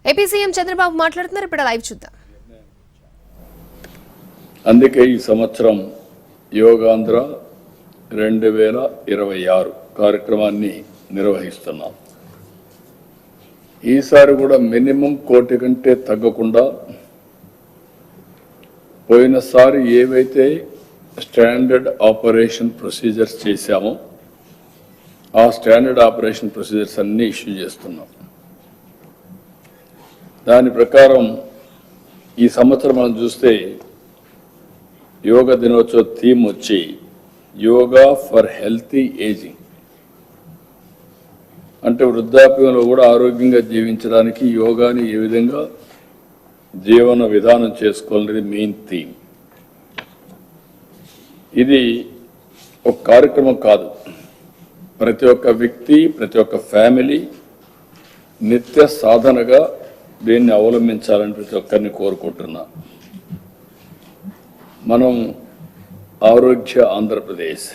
AP CM Chandrababu మాట్లాడుతున్నారు. ఇప్పుడు live చూద్దాం. అందుకే ఈ సంవత్సరం యోగాంధ్ర 2026 కార్యక్రమాన్ని నిర్వహిస్తున్నాం. ఈసారి కూడా మినిమం 1 కోటి కంటే తగ్గకుండా పోయినసారి ఏవైతే స్టాండర్డ్ ఆపరేషన్ ప్రొసీజర్స్ చేశామో ఆ స్టాండర్డ్ ఆపరేషన్ ప్రొసీజర్స్ అన్నీ ఇష్యూ చేస్తున్నాం. దాని ప్రకారం ఈ సంవత్సరం మనం చూస్తే యోగా దినోత్సవ థీమ్ వచ్చి యోగా ఫర్ హెల్తీ ఏజింగ్, అంటే వృద్ధాప్యంలో కూడా ఆరోగ్యంగా జీవించడానికి యోగాని ఏ విధంగా జీవన విధానం చేసుకోవాలనేది మెయిన్ థీమ్. ఇది ఒక కార్యక్రమం కాదు, ప్రతి ఒక్క వ్యక్తి ప్రతి ఒక్క ఫ్యామిలీ నిత్య సాధనగా దీన్ని అవలంబించాలని ప్రతి ఒక్కరిని కోరుకుంటున్నా. మనం ఆరోగ్య ఆంధ్రప్రదేశ్,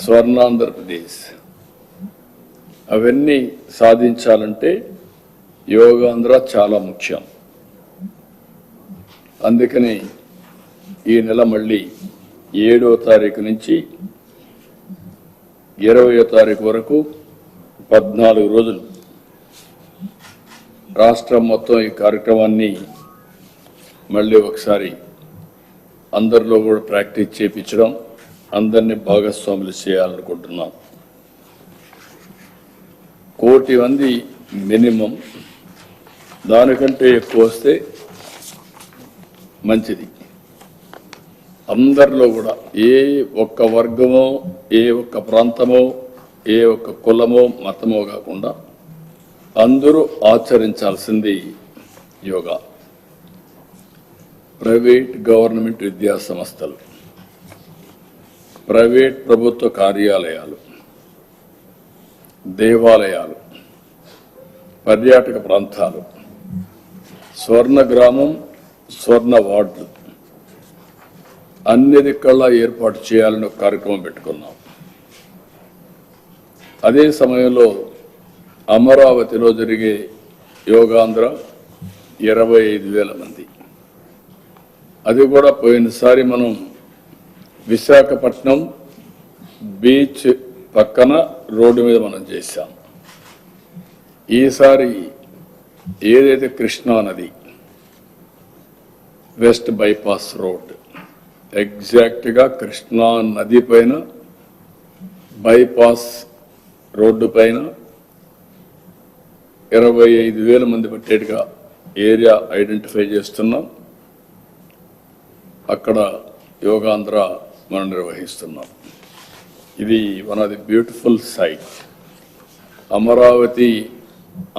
స్వర్ణాంధ్రప్రదేశ్ అవన్నీ సాధించాలంటే యోగాంధ్ర చాలా ముఖ్యం. అందుకని ఈ నెల మళ్ళీ 7వ తారీఖు నుంచి 20వ తారీఖు వరకు 14 రోజులు రాష్ట్రం మొత్తం ఈ కార్యక్రమాన్ని మళ్ళీ ఒకసారి అందరిలో కూడా ప్రాక్టీస్ చేయించడం, అందరినీ భాగస్వాములు చేయాలనుకుంటున్నాం. 1 కోటి మంది మినిమం, దానికంటే ఎక్కువ వస్తే మంచిది. అందరిలో కూడా ఏ ఒక్క వర్గమో ఏ ఒక్క ప్రాంతమో ఏ ఒక్క కులమో మతమో కాకుండా అందరూ ఆచరించాల్సింది యోగా. ప్రైవేట్ గవర్నమెంట్ విద్యా సంస్థలు, ప్రైవేట్ ప్రభుత్వ కార్యాలయాలు, దేవాలయాలు, పర్యాటక ప్రాంతాలు, స్వర్ణ గ్రామం, స్వర్ణ వార్డులు అన్ని దిక్కల్లా ఏర్పాటు చేయాలని ఒక కార్యక్రమం పెట్టుకున్నాం. అదే సమయంలో అమరావతిలో జరిగే యోగాంధ్ర 25,000 మంది, అది కూడా పోయినసారి మనం విశాఖపట్నం బీచ్ పక్కన రోడ్డు మీద మనం చేశాం. ఈసారి ఏదైతే కృష్ణా నది వెస్ట్ బైపాస్ రోడ్ ఎగ్జాక్ట్గా కృష్ణా నది పైన బైపాస్ రోడ్డు పైన 25,000 మంది పట్టేట్టుగా ఏరియా ఐడెంటిఫై చేస్తున్నాం. అక్కడ యోగాంధ్ర మనం నిర్వహిస్తున్నాం. ఇది one of the beautiful site. Amaravati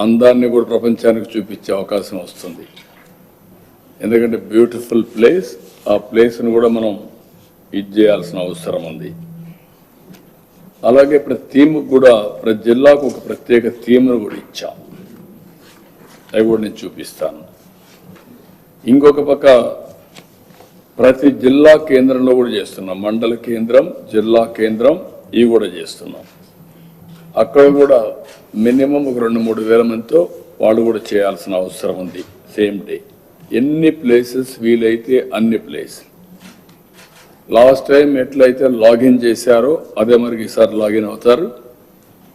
అందాన్ని కూడా ప్రపంచానికి చూపించే అవకాశం వస్తుంది. ఎందుకంటే బ్యూటిఫుల్ ప్లేస్, ఆ ప్లేస్ను కూడా మనం ఇది చేయాల్సిన అవసరం ఉంది. అలాగే ప్రతి థీమ్కి కూడా ప్రతి జిల్లాకు ఒక ప్రత్యేక థీమ్ను కూడా ఇచ్చాం. అవి కూడా నేను చూపిస్తాను. ఇంకొక పక్క ప్రతి జిల్లా కేంద్రంలో కూడా చేస్తున్నాం. మండల కేంద్రం, జిల్లా కేంద్రం ఇవి కూడా చేస్తున్నాం. అక్కడ కూడా మినిమం ఒక 2-3 వేల మందితో వాళ్ళు కూడా చేయాల్సిన అవసరం ఉంది. సేమ్ డే ఎన్ని ప్లేసెస్ వీలైతే అన్ని ప్లేస్. లాస్ట్ టైం ఎట్లయితే లాగిన్ చేశారో అదే మరి ఈసారి లాగిన్ అవుతారు.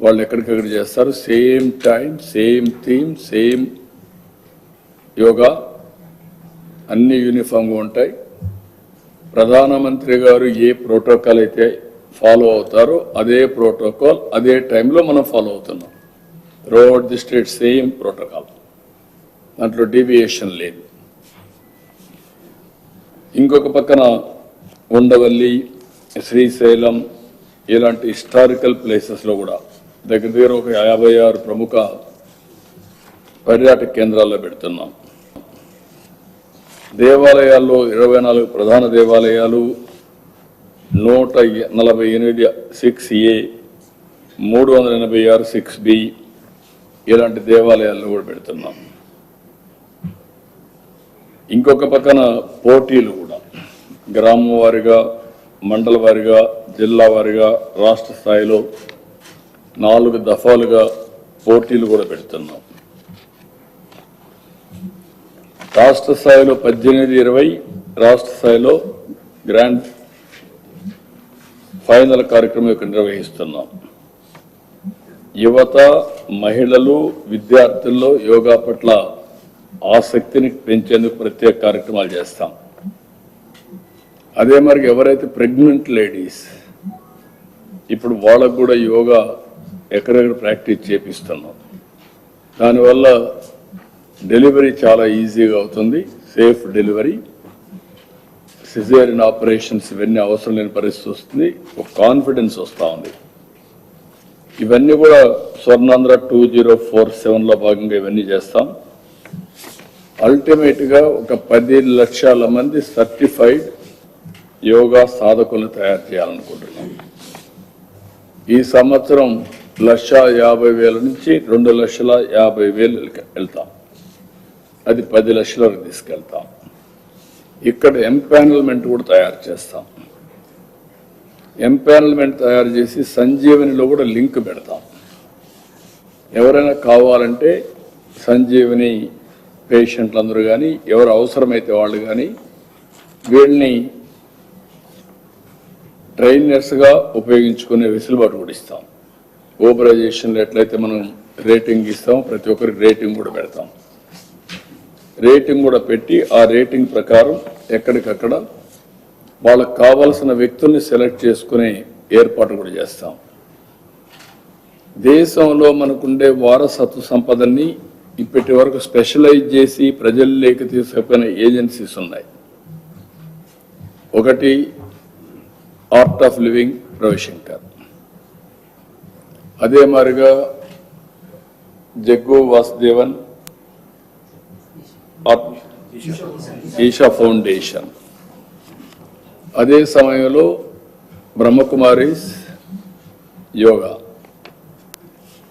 వాళ్ళు ఎక్కడికక్కడ చేస్తారు. Same time, same theme, same yoga, అన్ని యూనిఫామ్గా ఉంటాయి. ప్రధానమంత్రి గారు ఏ ప్రోటోకాల్ అయితే ఫాలో అవుతారో అదే ప్రోటోకాల్ అదే టైంలో మనం ఫాలో అవుతున్నాం. Throughout the state same protocol, దాంట్లో డీవియేషన్ లేదు. ఇంకొక పక్కన ఉండవల్లి, శ్రీశైలం ఇలాంటి హిస్టారికల్ ప్లేసెస్లో కూడా దగ్గర ఒక 56 ప్రముఖ పర్యాటక కేంద్రాల్లో పెడుతున్నాం. దేవాలయాల్లో 24 ప్రధాన దేవాలయాలు, 148 6A, 386 6B ఇలాంటి దేవాలయాల్లో కూడా పెడుతున్నాం. ఇంకొక పక్కన పోటీలు కూడా గ్రామం వారిగా, మండల వారిగా, జిల్లా వారిగా, రాష్ట్ర స్థాయిలో 4 దఫాలుగా పోటీలు కూడా పెడుతున్నాం. రాష్ట్ర స్థాయిలో 18-20, రాష్ట్ర స్థాయిలో గ్రాండ్ ఫైనల్ కార్యక్రమం ఇక్కడ నిర్వహిస్తున్నాం. యువత, మహిళలు, విద్యార్థుల్లో యోగా పట్ల ఆసక్తిని పెంచేందుకు ప్రత్యేక కార్యక్రమాలు చేస్తాం. అదే మరి ఎవరైతే ప్రెగ్నెంట్ లేడీస్ ఇప్పుడు వాళ్ళకు కూడా యోగా ఎక్కడెక్కడ ప్రాక్టీస్ చేపిస్తున్నాం. దానివల్ల డెలివరీ చాలా ఈజీగా అవుతుంది, సేఫ్ డెలివరీ, సిజేరియన్ ఆపరేషన్స్ ఇవన్నీ అవసరం లేని పరిస్థితి వస్తుంది, ఒక కాన్ఫిడెన్స్ వస్తూ ఉంది. ఇవన్నీ కూడా స్వర్ణాంధ్ర 2047లో భాగంగా ఇవన్నీ చేస్తాం. అల్టిమేట్గా ఒక 10 లక్షల మంది సర్టిఫైడ్ యోగా సాధకులను తయారు చేయాలనుకుంటున్నాం. ఈ సంవత్సరం 1,50,000 నుంచి 2,50,000 వెళ్తాం. అది 10 లక్షల వరకు తీసుకెళ్తాం. ఇక్కడ ఎంపానల్మెంట్ కూడా తయారు చేస్తాం. ఎంపానల్మెంట్ తయారు చేసి సంజీవనిలో కూడా లింక్ పెడతాం. ఎవరైనా కావాలంటే సంజీవని పేషెంట్లందరూ కానీ ఎవరు అవసరమైతే వాళ్ళు కానీ వీళ్ళని ట్రైనర్స్గా ఉపయోగించుకునే వెసులుబాటు కూడా ఇస్తాం. ఓబరైజేషన్లో ఎట్లయితే మనం రేటింగ్ ఇస్తాం, ప్రతి ఒక్కరికి రేటింగ్ కూడా పెడతాం. రేటింగ్ కూడా పెట్టి ఆ రేటింగ్ ప్రకారం ఎక్కడికక్కడ వాళ్ళకు కావాల్సిన వ్యక్తుల్ని సెలెక్ట్ చేసుకునే ఏర్పాటు కూడా చేస్తాం. దేశంలో మనకుండే వారసత్వ సంపదని ఇప్పటి వరకు స్పెషలైజ్ చేసి ప్రజల్లోకి తీసుకుపోయిన ఏజెన్సీస్ ఉన్నాయి. ఒకటి ఆర్ట్ ఆఫ్ లివింగ్ రవిశంకర్, అదే మాదిరిగా జగ్గు వాసుదేవన్ ఈషా ఫౌండేషన్, అదే సమయంలో బ్రహ్మకుమారీస్ యోగా,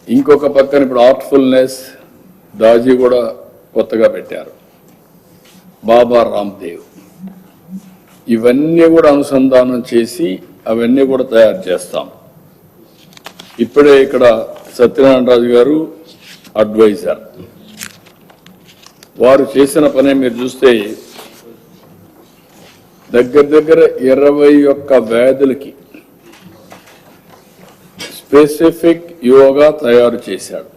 ఇంకొక పక్కన ఇప్పుడు ఆర్ట్ఫుల్నెస్ దాజీ కూడా కొత్తగా పెట్టారు, బాబా రామ్దేవ్. ఇవన్నీ కూడా అనుసంధానం చేసి అవన్నీ కూడా తయారు చేస్తాం. ఇప్పుడే ఇక్కడ సత్యనారాయణ రాజు గారు అడ్వైజర్, వారు చేసిన పనే మీరు చూస్తే దగ్గర 21 వ్యాధులకి స్పెసిఫిక్ యోగా తయారు చేశాడు.